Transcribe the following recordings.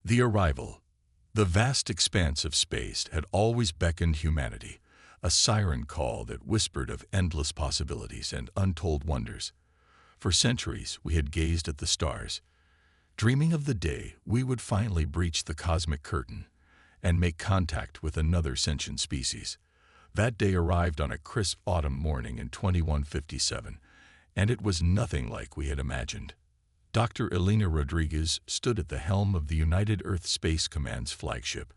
The arrival. The vast expanse of space had always beckoned humanity, a siren call that whispered of endless possibilities and untold wonders. For centuries, we had gazed at the stars, dreaming of the day we would finally breach the cosmic curtain and make contact with another sentient species. That day arrived on a crisp autumn morning in 2157, and it was nothing like we had imagined. Dr. Elena Rodriguez stood at the helm of the United Earth Space Command's flagship,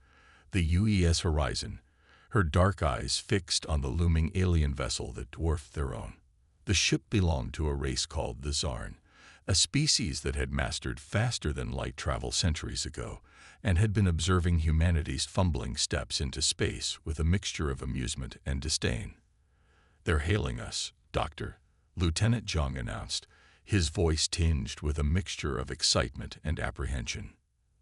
the UES Horizon, her dark eyes fixed on the looming alien vessel that dwarfed their own. The ship belonged to a race called the Zarn, a species that had mastered faster than light travel centuries ago and had been observing humanity's fumbling steps into space with a mixture of amusement and disdain. "They're hailing us, Doctor," Lieutenant Zhang announced, his voice tinged with a mixture of excitement and apprehension.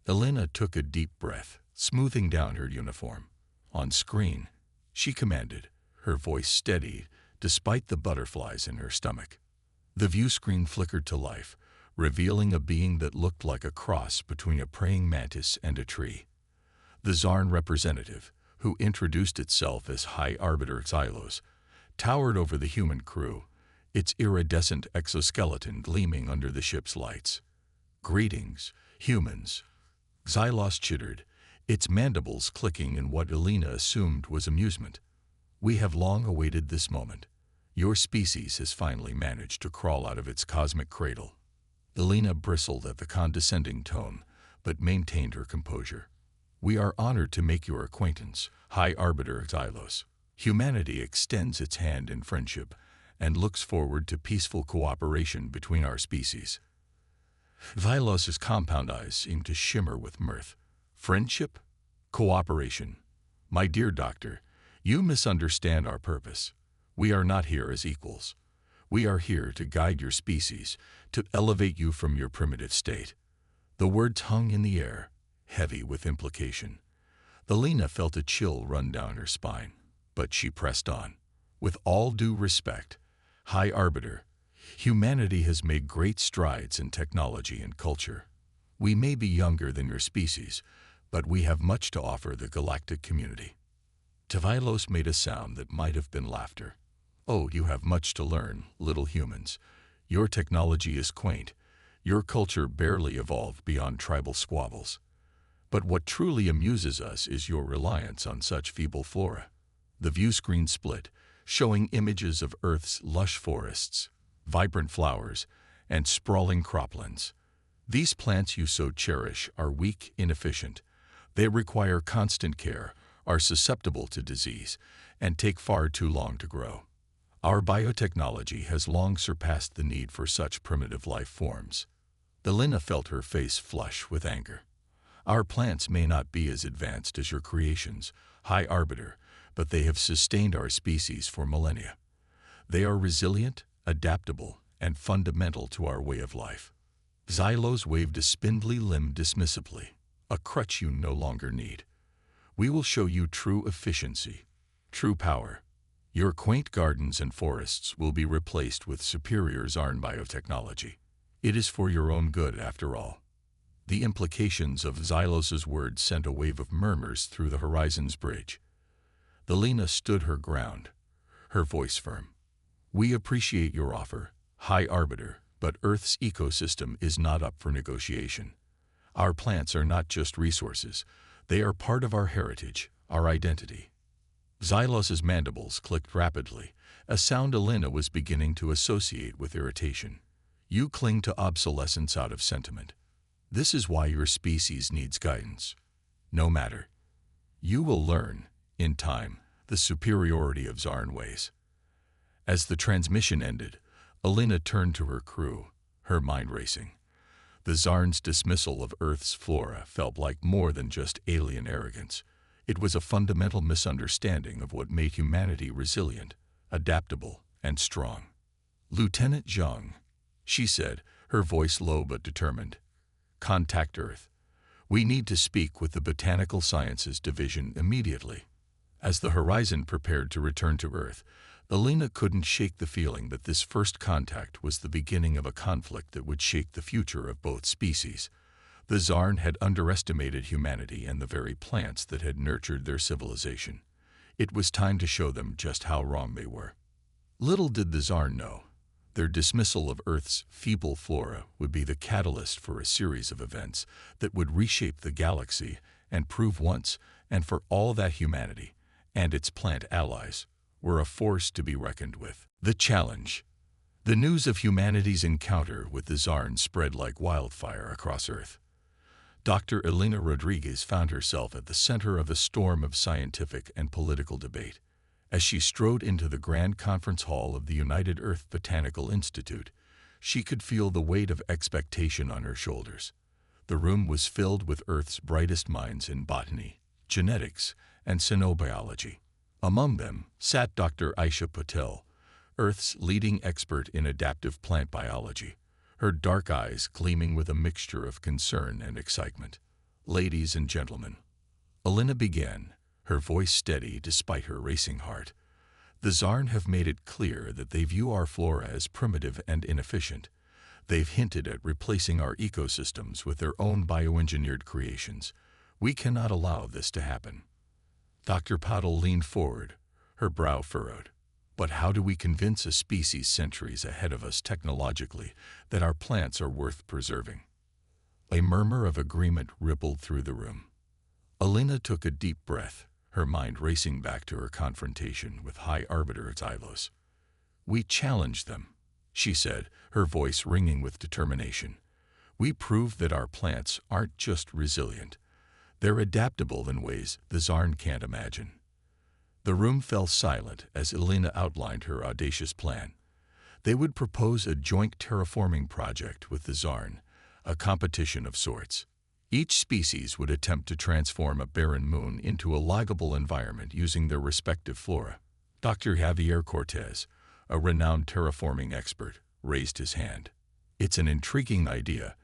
Elena took a deep breath, smoothing down her uniform. "On screen," she commanded, her voice steady despite the butterflies in her stomach. The view screen flickered to life, revealing a being that looked like a cross between a praying mantis and a tree. The Zarn representative, who introduced itself as High Arbiter Xylos, towered over the human crew, its iridescent exoskeleton gleaming under the ship's lights. "Greetings, humans," Xylos chittered, its mandibles clicking in what Elena assumed was amusement. "We have long awaited this moment. Your species has finally managed to crawl out of its cosmic cradle." Elena bristled at the condescending tone, but maintained her composure. "We are honored to make your acquaintance, High Arbiter Xylos. Humanity extends its hand in friendship and looks forward to peaceful cooperation between our species." Xylos's compound eyes seemed to shimmer with mirth. "Friendship? Cooperation? My dear doctor, you misunderstand our purpose. We are not here as equals. We are here to guide your species, to elevate you from your primitive state." The words hung in the air, heavy with implication. Elena felt a chill run down her spine, but she pressed on. "With all due respect, High Arbiter, humanity has made great strides in technology and culture. We may be younger than your species, but we have much to offer the galactic community." Xylos made a sound that might have been laughter. "Oh, you have much to learn, little humans. Your technology is quaint. Your culture barely evolved beyond tribal squabbles. But what truly amuses us is your reliance on such feeble flora." The view screen split, showing images of Earth's lush forests, vibrant flowers, and sprawling croplands. "These plants you so cherish are weak, inefficient. They require constant care, are susceptible to disease, and take far too long to grow. Our biotechnology has long surpassed the need for such primitive life forms." Elena felt her face flush with anger. "Our plants may not be as advanced as your creations, High Arbiter, but they have sustained our species for millennia. They are resilient, adaptable, and fundamental to our way of life." Xylos waved a spindly limb dismissively, "A crutch you no longer need. We will show you true efficiency, true power. Your quaint gardens and forests will be replaced with superior Zarn biotechnology. It is for your own good, after all." The implications of Xylos's words sent a wave of murmurs through the Horizon's bridge. Elena stood her ground, her voice firm. "We appreciate your offer, High Arbiter, but Earth's ecosystem is not up for negotiation. Our plants are not just resources. They are part of our heritage, our identity." Xylos's mandibles clicked rapidly, a sound Elena was beginning to associate with irritation. "You cling to obsolescence out of sentiment. This is why your species needs guidance. No matter. You will learn, in time, the superiority of Zarn ways." As the transmission ended, Elena turned to her crew, her mind racing. The Zarn's dismissal of Earth's flora felt like more than just alien arrogance. It was a fundamental misunderstanding of what made humanity resilient, adaptable, and strong. "Lieutenant Zhang," she said, her voice low but determined, "contact Earth. We need to speak with the Botanical Sciences Division immediately." As the Horizon prepared to return to Earth, Elena couldn't shake the feeling that this first contact was the beginning of a conflict that would shake the future of both species. The Zarn had underestimated humanity and the very plants that had nurtured their civilization. It was time to show them just how wrong they were. Little did the Zarn know, their dismissal of Earth's feeble flora would be the catalyst for a series of events that would reshape the galaxy and prove once and for all that humanity and its plant allies were a force to be reckoned with. The challenge. The news of humanity's encounter with the Zarn spread like wildfire across Earth. Dr. Elena Rodriguez found herself at the center of a storm of scientific and political debate. As she strode into the grand conference hall of the United Earth Botanical Institute, she could feel the weight of expectation on her shoulders. The room was filled with Earth's brightest minds in botany, genetics, and xenobiology. Among them sat Dr. Aisha Patel, Earth's leading expert in adaptive plant biology, her dark eyes gleaming with a mixture of concern and excitement. "Ladies and gentlemen," Elena began, her voice steady despite her racing heart. "The Zarn have made it clear that they view our flora as primitive and inefficient. They've hinted at replacing our ecosystems with their own bioengineered creations. We cannot allow this to happen." Dr. Patel leaned forward, her brow furrowed. "But how do we convince a species centuries ahead of us technologically that our plants are worth preserving?" A murmur of agreement rippled through the room. Elena took a deep breath, her mind racing back to her confrontation with High Arbiter Xylos. "We challenge them," she said, her voice ringing with determination. "We prove that our plants aren't just resilient. They're adaptable in ways the Zarn can't imagine." The room fell silent as Elena outlined her audacious plan. They would propose a joint terraforming project with the Zarn, a competition of sorts. Each species would attempt to transform a barren moon into a livable environment using their respective flora. Dr. Javier Cortez, a renowned terraforming expert, raised his hand. "It's an intriguing idea,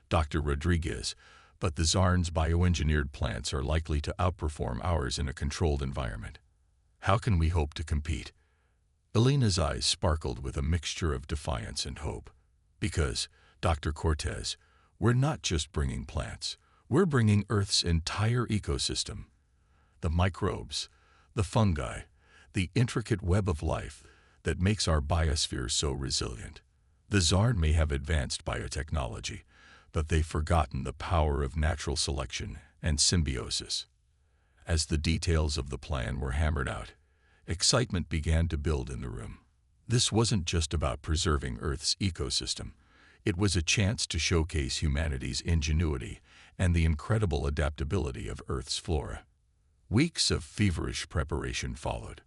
Dr. Rodriguez, but the Zarn's bioengineered plants are likely to outperform ours in a controlled environment. How can we hope to compete?" Elena's eyes sparkled with a mixture of defiance and hope. "Because, Dr. Cortez, we're not just bringing plants. We're bringing Earth's entire ecosystem. The microbes, the fungi, the intricate web of life that makes our biosphere so resilient. The Zarn may have advanced biotechnology, but they've forgotten the power of natural selection and symbiosis." As the details of the plan were hammered out, excitement began to build in the room. This wasn't just about preserving Earth's ecosystem. It was a chance to showcase humanity's ingenuity and the incredible adaptability of Earth's flora. Weeks of feverish preparation followed.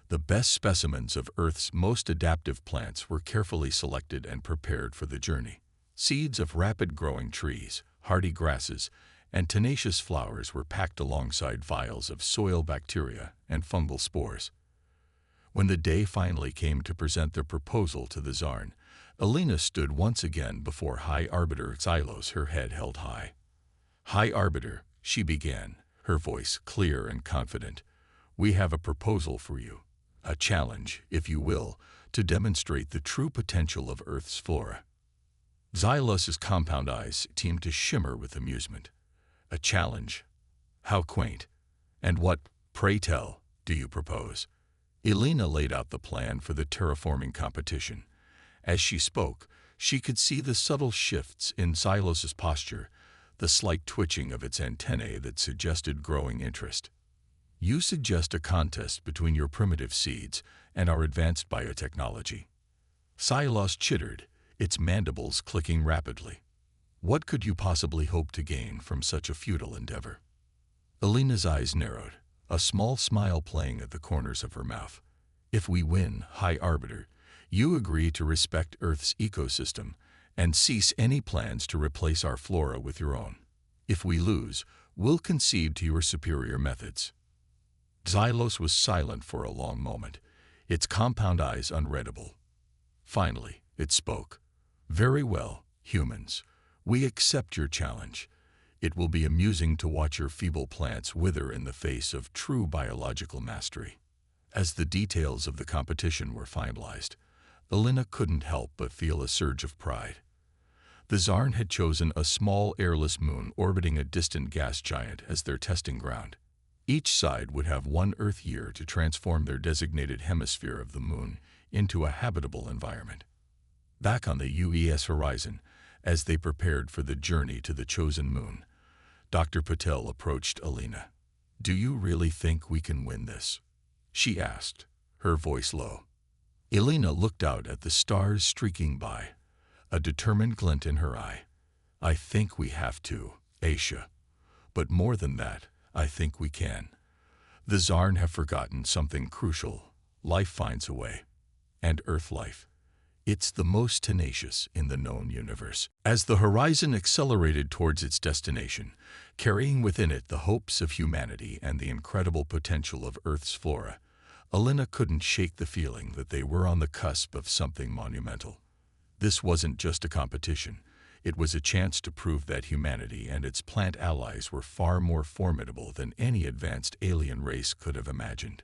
The best specimens of Earth's most adaptive plants were carefully selected and prepared for the journey. Seeds of rapid-growing trees, hardy grasses, and tenacious flowers were packed alongside vials of soil bacteria and fungal spores. When the day finally came to present their proposal to the Zarn, Elena stood once again before High Arbiter Xylos, her head held high. "High Arbiter," she began, her voice clear and confident, "we have a proposal for you, a challenge, if you will, to demonstrate the true potential of Earth's flora." Xylos's compound eyes seemed to shimmer with amusement. "A challenge? How quaint. And what, pray tell, do you propose?" Elena laid out the plan for the terraforming competition. As she spoke, she could see the subtle shifts in Xylos's posture, the slight twitching of its antennae that suggested growing interest. "You suggest a contest between your primitive seeds and our advanced biotechnology." Xylos chittered, its mandibles clicking rapidly. "What could you possibly hope to gain from such a futile endeavor?" Elena's eyes narrowed, a small smile playing at the corners of her mouth. "If we win, High Arbiter, you agree to respect Earth's ecosystem and cease any plans to replace our flora with your own. If we lose, we'll concede to your superior methods." Xylos was silent for a long moment, its compound eyes unreadable. Finally, it spoke. "Very well, humans. We accept your challenge. It will be amusing to watch your feeble plants wither in the face of true biological mastery." As the details of the competition were finalized, Elena couldn't help but feel a surge of pride. The Zarn had chosen a small airless moon orbiting a distant gas giant as their testing ground. Each side would have 1 Earth year to transform their designated hemisphere of the moon into a habitable environment. Back on the UES horizon, as they prepared for the journey to the chosen moon, Dr. Patel approached Alina. "Do you really think we can win this?" she asked, her voice low. Alina looked out at the stars streaking by, a determined glint in her eye. "I think we have to, Aisha. But more than that, I think we can. The Zarn have forgotten something crucial. Life finds a way. And Earth life. It's the most tenacious in the known universe." As the horizon accelerated towards its destination, carrying within it the hopes of humanity and the incredible potential of Earth's flora, Alina couldn't shake the feeling that they were on the cusp of something monumental. This wasn't just a competition. It was a chance to prove that humanity and its plant allies were far more formidable than any advanced alien race could have imagined.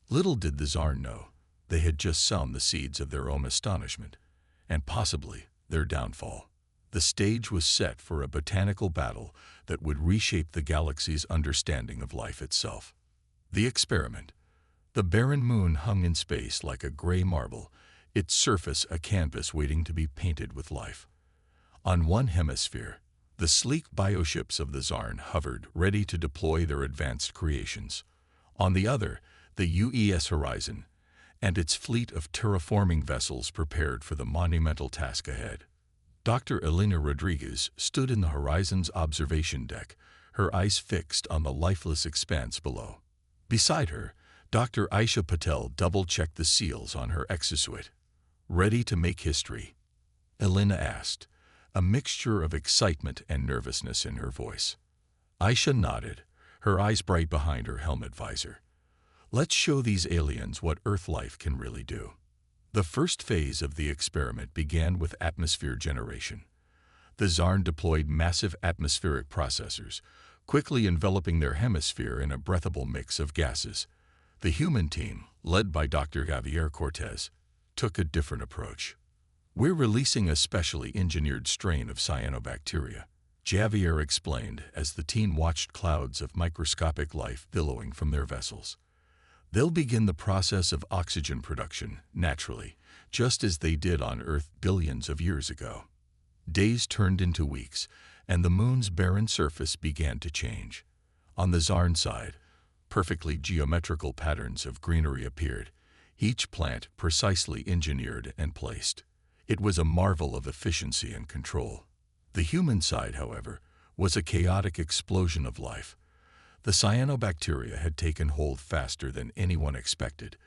Little did the Zarn know, they had just sown the seeds of their own astonishment, and possibly their downfall. The stage was set for a botanical battle that would reshape the galaxy's understanding of life itself. The experiment. The barren moon hung in space like a gray marble, its surface a canvas waiting to be painted with life. On one hemisphere, the sleek bioships of the Zarn hovered, ready to deploy their advanced creations. On the other, the UES horizon, and its fleet of terraforming vessels prepared for the monumental task ahead. Dr. Elena Rodriguez stood in the horizon's observation deck, her eyes fixed on the lifeless expanse below. Beside her, Dr. Aisha Patel double-checked the seals on her exosuit. "Ready to make history?" Elena asked, a mixture of excitement and nervousness in her voice. Aisha nodded, her eyes bright behind her helmet visor. "Let's show these aliens what Earth life can really do." The first phase of the experiment began with atmosphere generation. The Zarn deployed massive atmospheric processors, quickly enveloping their hemisphere in a breathable mix of gases. The human team, led by Dr. Javier Cortez, took a different approach. "We're releasing a specially engineered strain of cyanobacteria," Javier explained as the team watched clouds of microscopic life billowing from their vessels. "They'll begin the process of oxygen production naturally, just as they did on Earth billions of years ago." Days turned into weeks, and the moon's barren surface began to change. On the Zarn side, perfectly geometrical patterns of greenery appeared, each plant precisely engineered and placed. It was a marvel of efficiency and control. The human side, however, was a chaotic explosion of life. The cyanobacteria had taken hold faster than anyone expected,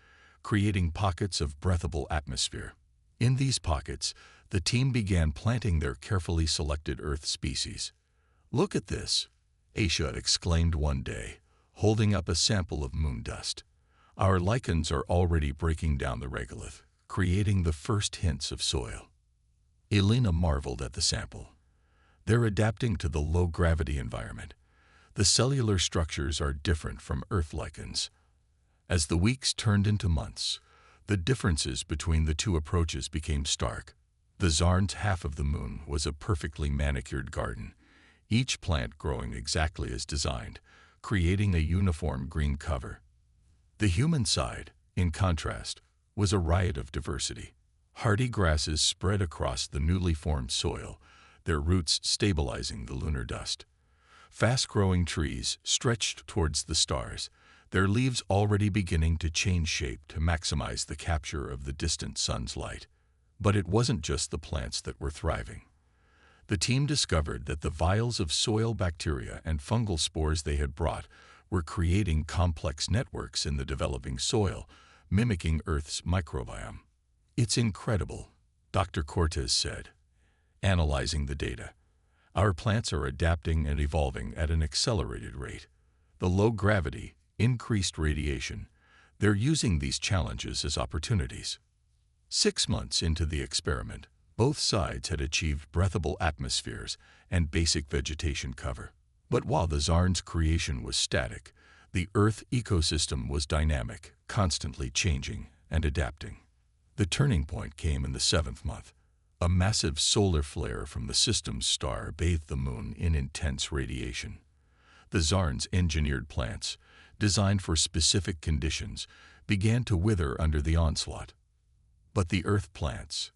creating pockets of breathable atmosphere. In these pockets, the team began planting their carefully selected Earth species. "Look at this," Aisha exclaimed one day, holding up a sample of moon dust. "Our lichens are already breaking down the regolith, creating the first hints of soil." Elena marveled at the sample. "They're adapting to the low-gravity environment. The cellular structures are different from Earth lichens." As the weeks turned into months, the differences between the two approaches became stark. The Zarn's half of the moon was a perfectly manicured garden, each plant growing exactly as designed, creating a uniform green cover. The human side, in contrast, was a riot of diversity. Hardy grasses spread across the newly formed soil, their roots stabilizing the lunar dust. Fast-growing trees stretched towards the stars, their leaves already beginning to change shape to maximize the capture of the distant sun's light. But it wasn't just the plants that were thriving. The team discovered that the vials of soil bacteria and fungal spores they had brought were creating complex networks in the developing soil, mimicking Earth's microbiome. "It's incredible," Dr. Cortez said, analyzing the data. "Our plants are adapting and evolving at an accelerated rate. The low gravity, increased radiation, they're using these challenges as opportunities." 6 months into the experiment, both sides had achieved breathable atmospheres and basic vegetation cover. But while the Zarn's creation was static, the Earth ecosystem was dynamic, constantly changing and adapting. The turning point came in the 7th month. A massive solar flare from the system's star bathed the moon in intense radiation. The Zarn's engineered plants, designed for specific conditions, began to wither under the onslaught. But the Earth plants,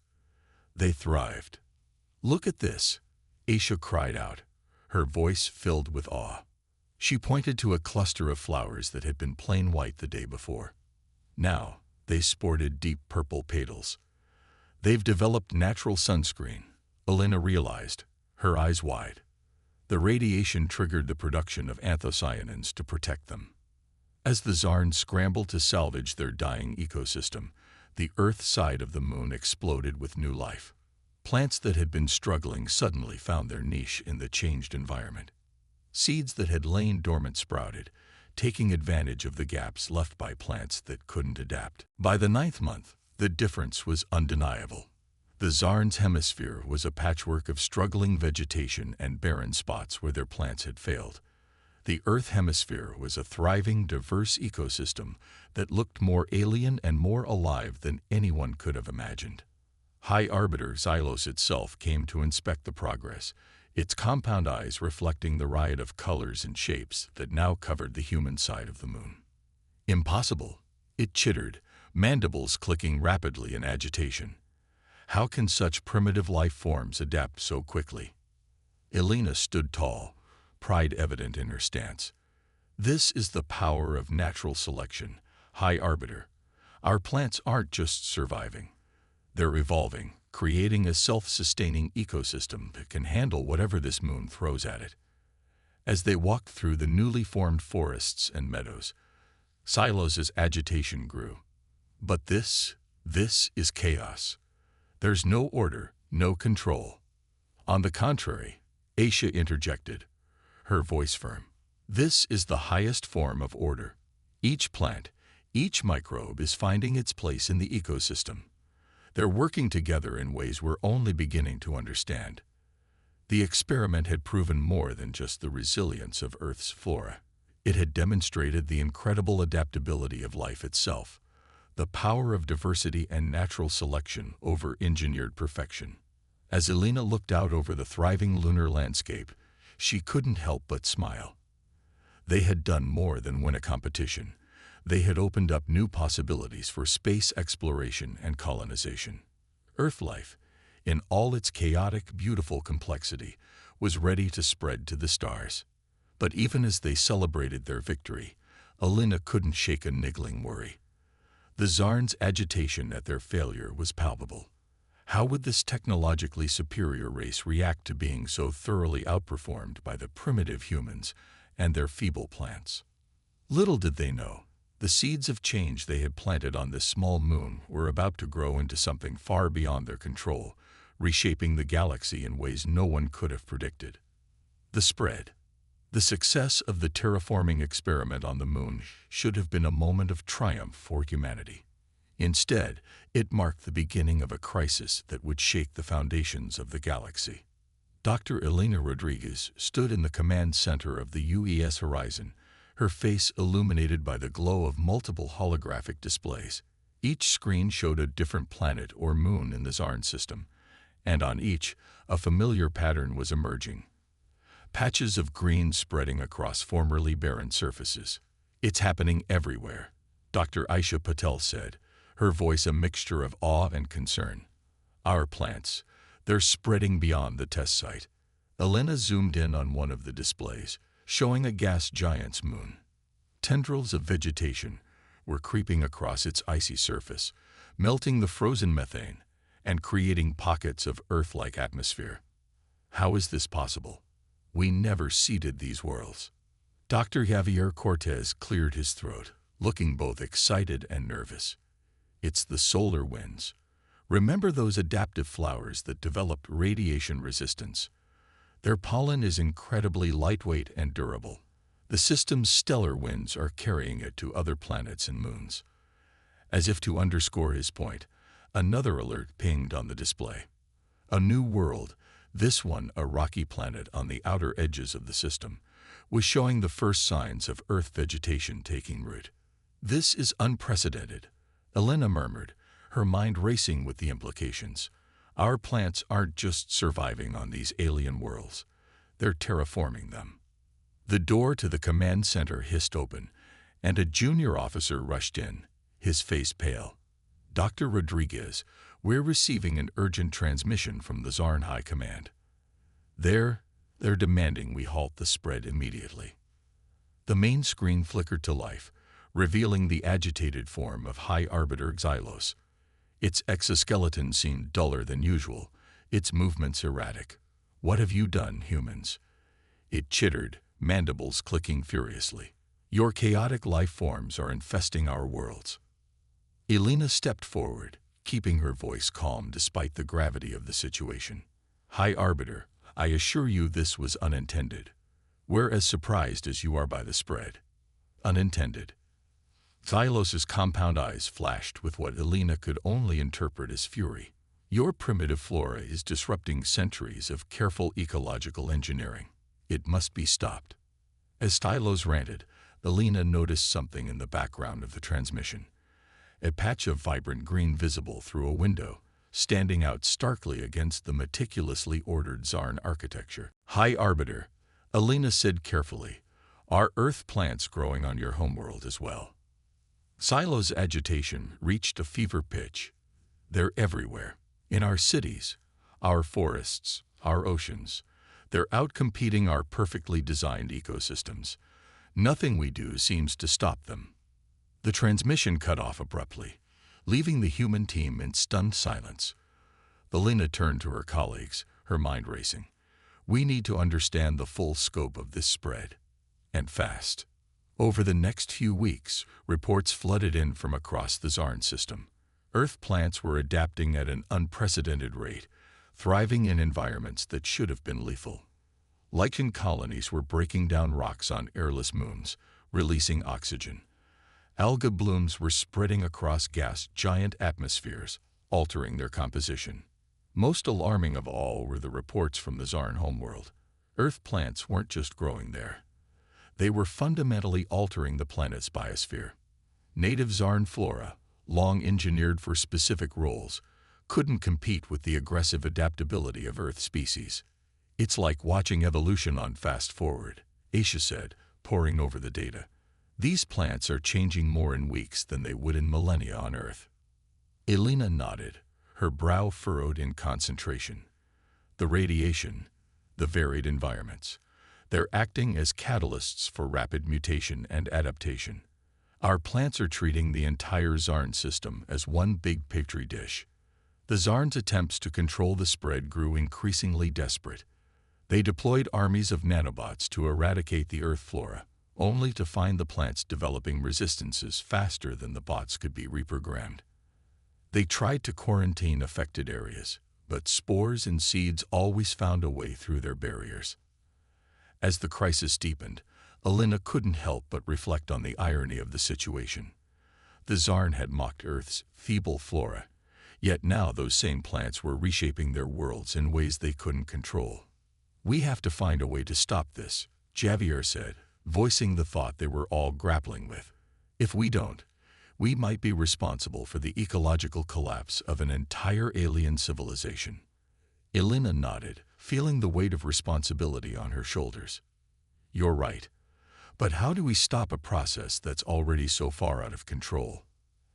they thrived. "Look at this," Aisha cried out, her voice filled with awe. She pointed to a cluster of flowers that had been plain white the day before. Now, they sported deep purple petals. "They've developed natural sunscreen," Elena realized, her eyes wide. The radiation triggered the production of anthocyanins to protect them. As the Zarn scrambled to salvage their dying ecosystem, the Earth side of the moon exploded with new life. Plants that had been struggling suddenly found their niche in the changed environment. Seeds that had lain dormant sprouted, taking advantage of the gaps left by plants that couldn't adapt. By the 9th month, the difference was undeniable. The Zarn's hemisphere was a patchwork of struggling vegetation and barren spots where their plants had failed. The Earth hemisphere was a thriving, diverse ecosystem that looked more alien and more alive than anyone could have imagined. High Arbiter Xylos itself came to inspect the progress, its compound eyes reflecting the riot of colors and shapes that now covered the human side of the moon. "Impossible," it chittered, mandibles clicking rapidly in agitation. "How can such primitive life forms adapt so quickly?" Elena stood tall, pride evident in her stance. "This is the power of natural selection, High Arbiter. Our plants aren't just surviving. They're evolving, creating a self-sustaining ecosystem that can handle whatever this moon throws at it." As they walked through the newly formed forests and meadows, Xylos's agitation grew. "But this is chaos. There's no order, no control." "On the contrary," Aisha interjected, her voice firm. "This is the highest form of order. Each plant, each microbe is finding its place in the ecosystem. They're working together in ways we're only beginning to understand." The experiment had proven more than just the resilience of Earth's flora. It had demonstrated the incredible adaptability of life itself, the power of diversity and natural selection over engineered perfection. As Elena looked out over the thriving lunar landscape, she couldn't help but smile. They had done more than win a competition. They had opened up new possibilities for space exploration and colonization. Earth life, in all its chaotic, beautiful complexity, was ready to spread to the stars. But even as they celebrated their victory, Elena couldn't shake a niggling worry. The Zarn's agitation at their failure was palpable. How would this technologically superior race react to being so thoroughly outperformed by the primitive humans and their feeble plants? Little did they know, the seeds of change they had planted on this small moon were about to grow into something far beyond their control, reshaping the galaxy in ways no one could have predicted. The spread. The success of the terraforming experiment on the moon should have been a moment of triumph for humanity. Instead, it marked the beginning of a crisis that would shake the foundations of the galaxy. Dr. Elena Rodriguez stood in the command center of the UES horizon, her face illuminated by the glow of multiple holographic displays. Each screen showed a different planet or moon in the Zarn system, and on each, a familiar pattern was emerging. Patches of green spreading across formerly barren surfaces. "It's happening everywhere," Dr. Aisha Patel said, her voice a mixture of awe and concern. "Our plants, they're spreading beyond the test site." Elena zoomed in on one of the displays, showing a gas giant's moon. Tendrils of vegetation were creeping across its icy surface, melting the frozen methane and creating pockets of Earth-like atmosphere. "How is this possible? We never seeded these worlds." Dr. Javier Cortez cleared his throat, looking both excited and nervous. "It's the solar winds. Remember those adaptive flowers that developed radiation resistance? Their pollen is incredibly lightweight and durable. The system's stellar winds are carrying it to other planets and moons." As if to underscore his point, another alert pinged on the display. A new world, this one a rocky planet on the outer edges of the system, was showing the first signs of Earth vegetation taking root. "This is unprecedented," Elena murmured, her mind racing with the implications. Our plants aren't just surviving on these alien worlds, they're terraforming them. The door to the command center hissed open, and a junior officer rushed in, his face pale. "Dr. Rodriguez, we're receiving an urgent transmission from the Zarn High Command. They're demanding we halt the spread immediately." The main screen flickered to life, revealing the agitated form of High Arbiter Xylos. Its exoskeleton seemed duller than usual, its movements erratic. "What have you done, humans?" It chittered, mandibles clicking furiously. "Your chaotic life forms are infesting our worlds." Elena stepped forward, keeping her voice calm despite the gravity of the situation. "High Arbiter, I assure you this was unintended. We're as surprised as you are by the spread." "Unintended?" Xylos's compound eyes flashed with what Elena could only interpret as fury. "Your primitive flora is disrupting centuries of careful ecological engineering. It must be stopped." As Stylos ranted, Elena noticed something in the background of the transmission. A patch of vibrant green visible through a window, standing out starkly against the meticulously ordered Zarn architecture. "High Arbiter," Elena said carefully, "are Earth plants growing on your homeworld as well?" Silo's agitation reached a fever pitch. "They're everywhere. In our cities, our forests, our oceans. They're outcompeting our perfectly designed ecosystems. Nothing we do seems to stop them." The transmission cut off abruptly, leaving the human team in stunned silence. Elena turned to her colleagues, her mind racing. "We need to understand the full scope of this spread. And fast." Over the next few weeks, reports flooded in from across the Zarn system. Earth plants were adapting at an unprecedented rate, thriving in environments that should have been lethal. Lichen colonies were breaking down rocks on airless moons, releasing oxygen. Alga blooms were spreading across gas-giant atmospheres, altering their composition. Most alarming of all were the reports from the Zarn homeworld. Earth plants weren't just growing there. They were fundamentally altering the planet's biosphere. Native Zarn flora, long engineered for specific roles, couldn't compete with the aggressive adaptability of Earth species. "It's like watching evolution on fast forward," Aisha said, poring over the data. "These plants are changing more in weeks than they would in millennia on Earth." Elena nodded, her brow furrowed in concentration. "The radiation, the varied environments. They're acting as catalysts for rapid mutation and adaptation. Our plants are treating the entire Zarn system as one big petri dish." The Zarn's attempts to control the spread grew increasingly desperate. They deployed armies of nanobots to eradicate the Earth flora, only to find the plants developing resistances faster than the bots could be reprogrammed. They tried to quarantine affected areas, but spores and seeds always found a way through their barriers. As the crisis deepened, Elena couldn't help but reflect on the irony of the situation. The Zarn had mocked Earth's feeble flora, yet now those same plants were reshaping their worlds in ways they couldn't control. "We have to find a way to stop this," Javier said, voicing the thought they were all grappling with. "If we don't, we might be responsible for the ecological collapse of an entire alien civilization." Elena nodded, feeling the weight of responsibility on her shoulders. "You're right. But how do we stop a process that's already so far out of control?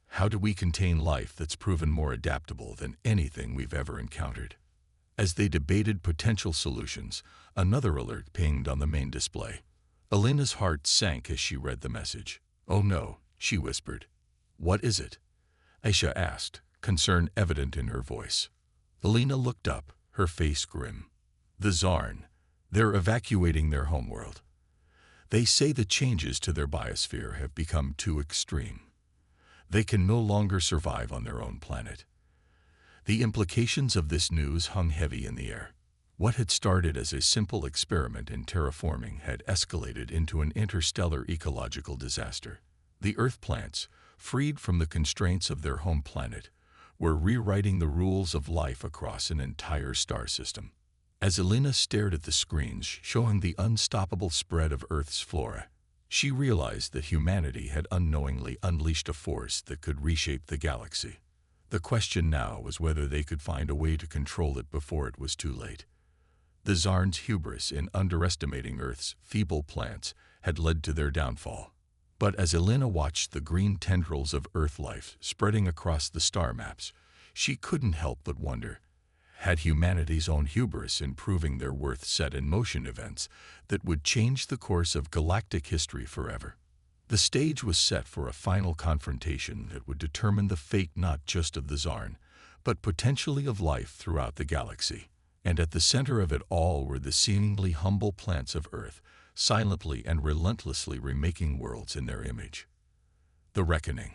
How do we contain life that's proven more adaptable than anything we've ever encountered?" As they debated potential solutions, another alert pinged on the main display. Elena's heart sank as she read the message. "Oh no," she whispered. "What is it?" Aisha asked, concern evident in her voice. Elena looked up, her face grim. "The Zarn. They're evacuating their homeworld. They say the changes to their biosphere have become too extreme. They can no longer survive on their own planet." The implications of this news hung heavy in the air. What had started as a simple experiment in terraforming had escalated into an interstellar ecological disaster. The Earth plants, freed from the constraints of their home planet, were rewriting the rules of life across an entire star system. As Elena stared at the screens showing the unstoppable spread of Earth's flora, she realized that humanity had unknowingly unleashed a force that could reshape the galaxy. The question now was whether they could find a way to control it before it was too late. The Zarn's hubris in underestimating Earth's feeble plants had led to their downfall. But as Elena watched the green tendrils of Earth life spreading across the star maps, she couldn't help but wonder, had humanity's own hubris in proving their worth set in motion events that would change the course of galactic history forever? The stage was set for a final confrontation that would determine the fate not just of the Zarn, but potentially of life throughout the galaxy. And at the center of it all were the seemingly humble plants of Earth, silently and relentlessly remaking worlds in their image. The Reckoning.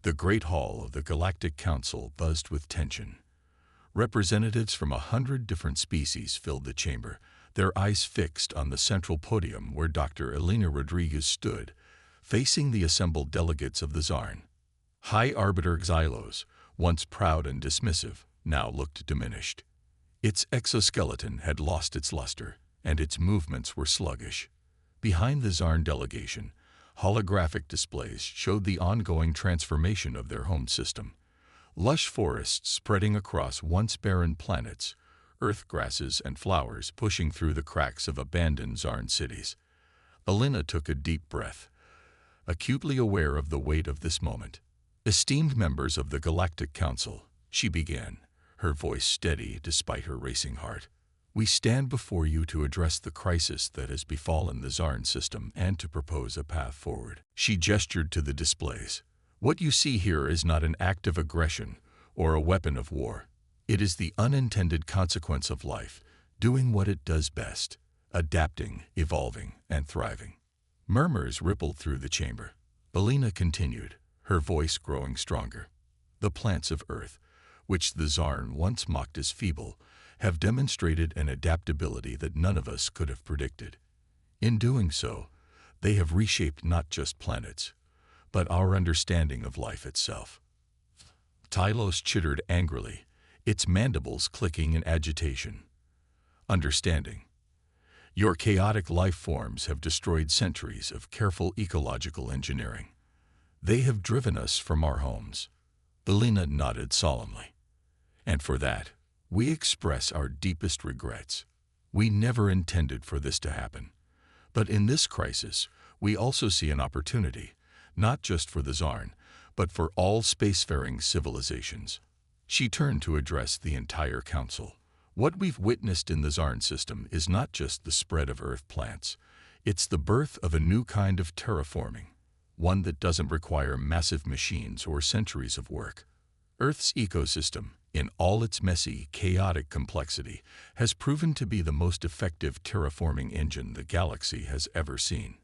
The Great Hall of the Galactic Council buzzed with tension. Representatives from 100 different species filled the chamber, their eyes fixed on the central podium where Dr. Elena Rodriguez stood, facing the assembled delegates of the Zarn. High Arbiter Xylos, once proud and dismissive, now looked diminished. Its exoskeleton had lost its luster, and its movements were sluggish. Behind the Zarn delegation, holographic displays showed the ongoing transformation of their home system. Lush forests spreading across once barren planets, earth grasses and flowers pushing through the cracks of abandoned Zarn cities. Elena took a deep breath, acutely aware of the weight of this moment. "Esteemed members of the Galactic Council," she began, her voice steady despite her racing heart. "We stand before you to address the crisis that has befallen the Zarn system and to propose a path forward." She gestured to the displays. "What you see here is not an act of aggression or a weapon of war. It is the unintended consequence of life, doing what it does best, adapting, evolving, and thriving." Murmurs rippled through the chamber. Elena continued, her voice growing stronger. "The plants of Earth, which the Zarn once mocked as feeble, have demonstrated an adaptability that none of us could have predicted. In doing so, they have reshaped not just planets, but our understanding of life itself." Tylos chittered angrily, its mandibles clicking in agitation. "Understanding. Your chaotic life forms have destroyed centuries of careful ecological engineering. They have driven us from our homes." Elena nodded solemnly. "And for that, we express our deepest regrets. We never intended for this to happen. But in this crisis, we also see an opportunity, not just for the Zarn, but for all spacefaring civilizations." She turned to address the entire council. "What we've witnessed in the Zarn system is not just the spread of Earth plants. It's the birth of a new kind of terraforming, one that doesn't require massive machines or centuries of work. Earth's ecosystem, in all its messy, chaotic complexity, has proven to be the most effective terraforming engine the galaxy has ever seen."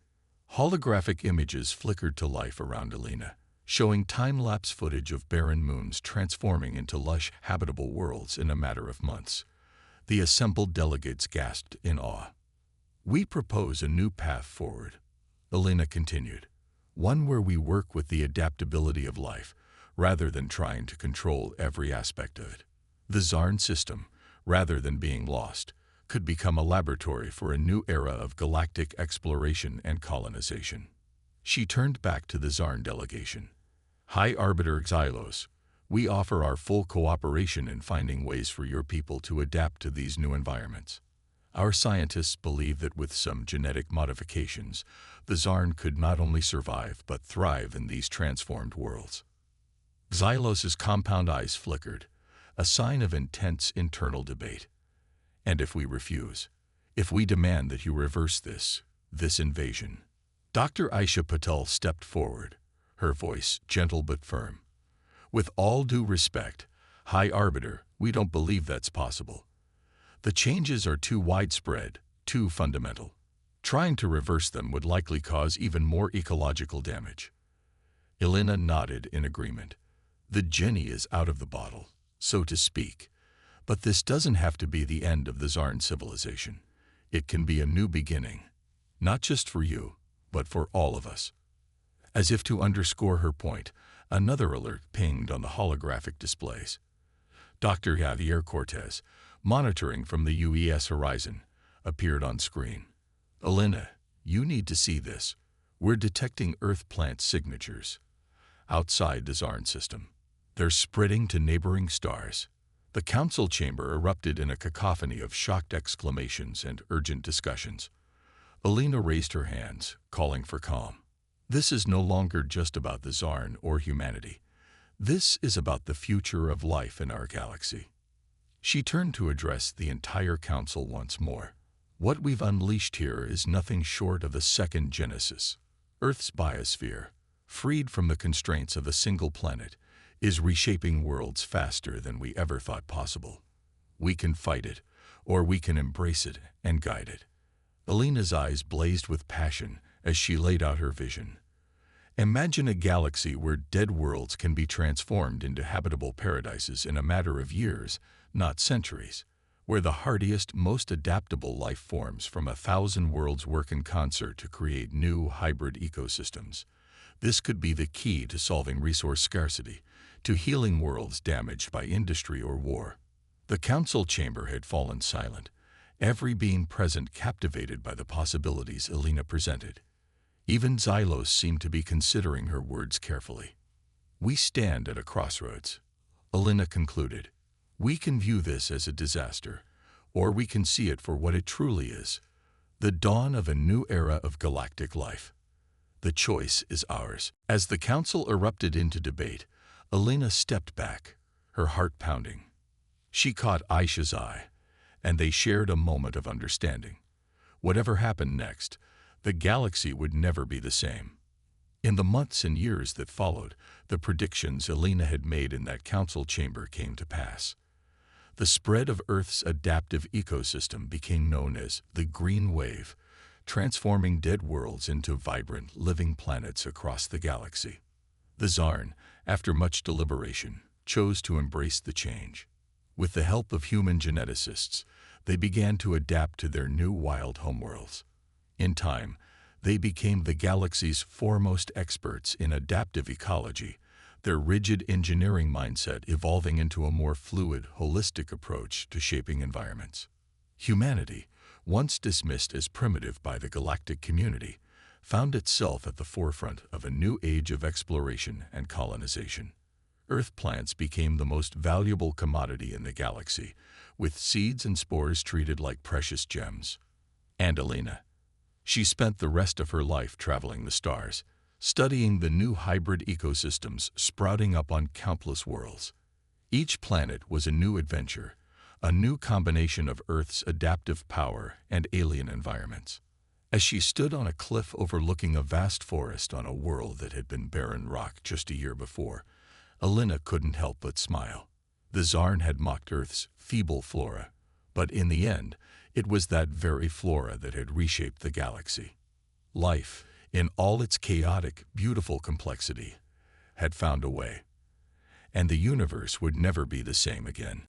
Holographic images flickered to life around Elena, showing time-lapse footage of barren moons transforming into lush, habitable worlds in a matter of months. The assembled delegates gasped in awe. "We propose a new path forward," Elena continued, "one where we work with the adaptability of life, rather than trying to control every aspect of it. The Zarn system, rather than being lost, could become a laboratory for a new era of galactic exploration and colonization." She turned back to the Zarn delegation. "High Arbiter Xylos, we offer our full cooperation in finding ways for your people to adapt to these new environments. Our scientists believe that with some genetic modifications, the Zarn could not only survive but thrive in these transformed worlds." Xylos's compound eyes flickered, a sign of intense internal debate. "And if we refuse? If we demand that you reverse this invasion?" Dr. Aisha Patel stepped forward, her voice gentle but firm. "With all due respect, High Arbiter, we don't believe that's possible. The changes are too widespread, too fundamental. Trying to reverse them would likely cause even more ecological damage." Elena nodded in agreement. "The genie is out of the bottle, so to speak. But this doesn't have to be the end of the Zarn civilization. It can be a new beginning, not just for you, but for all of us." As if to underscore her point, another alert pinged on the holographic displays. Dr. Javier Cortez, monitoring from the UES horizon, appeared on screen. "Elena, you need to see this. We're detecting Earth plant signatures outside the Zarn system. They're spreading to neighboring stars. The council chamber erupted in a cacophony of shocked exclamations and urgent discussions. Alina raised her hands, calling for calm. This is no longer just about the Zarn or humanity. This is about the future of life in our galaxy. She turned to address the entire council once more. What we've unleashed here is nothing short of a second Genesis. Earth's biosphere, freed from the constraints of a single planet, is reshaping worlds faster than we ever thought possible. We can fight it, or we can embrace it and guide it. Alina's eyes blazed with passion as she laid out her vision. Imagine a galaxy where dead worlds can be transformed into habitable paradises in a matter of years, not centuries, where the hardiest, most adaptable life forms from 1,000 worlds work in concert to create new hybrid ecosystems. This could be the key to solving resource scarcity, to healing worlds damaged by industry or war. The council chamber had fallen silent, every being present captivated by the possibilities Alina presented. Even Xylos seemed to be considering her words carefully. We stand at a crossroads, Alina concluded. We can view this as a disaster, or we can see it for what it truly is, the dawn of a new era of galactic life. The choice is ours. As the council erupted into debate, Alina stepped back, her heart pounding. She caught Aisha's eye, and they shared a moment of understanding. Whatever happened next, the galaxy would never be the same. In the months and years that followed, the predictions Alina had made in that council chamber came to pass. The spread of Earth's adaptive ecosystem became known as the Green Wave, transforming dead worlds into vibrant, living planets across the galaxy. The Zarn, after much deliberation, chose to embrace the change. With the help of human geneticists, they began to adapt to their new wild homeworlds. In time, they became the galaxy's foremost experts in adaptive ecology, their rigid engineering mindset evolving into a more fluid, holistic approach to shaping environments. Humanity, once dismissed as primitive by the galactic community, found itself at the forefront of a new age of exploration and colonization. Earth plants became the most valuable commodity in the galaxy, with seeds and spores treated like precious gems. And Alina, she spent the rest of her life traveling the stars, studying the new hybrid ecosystems sprouting up on countless worlds. Each planet was a new adventure, a new combination of Earth's adaptive power and alien environments. As she stood on a cliff overlooking a vast forest on a world that had been barren rock just a year before, Alina couldn't help but smile. The Zarn had mocked Earth's feeble flora, but in the end, it was that very flora that had reshaped the galaxy. Life, in all its chaotic, beautiful complexity, had found a way, and the universe would never be the same again.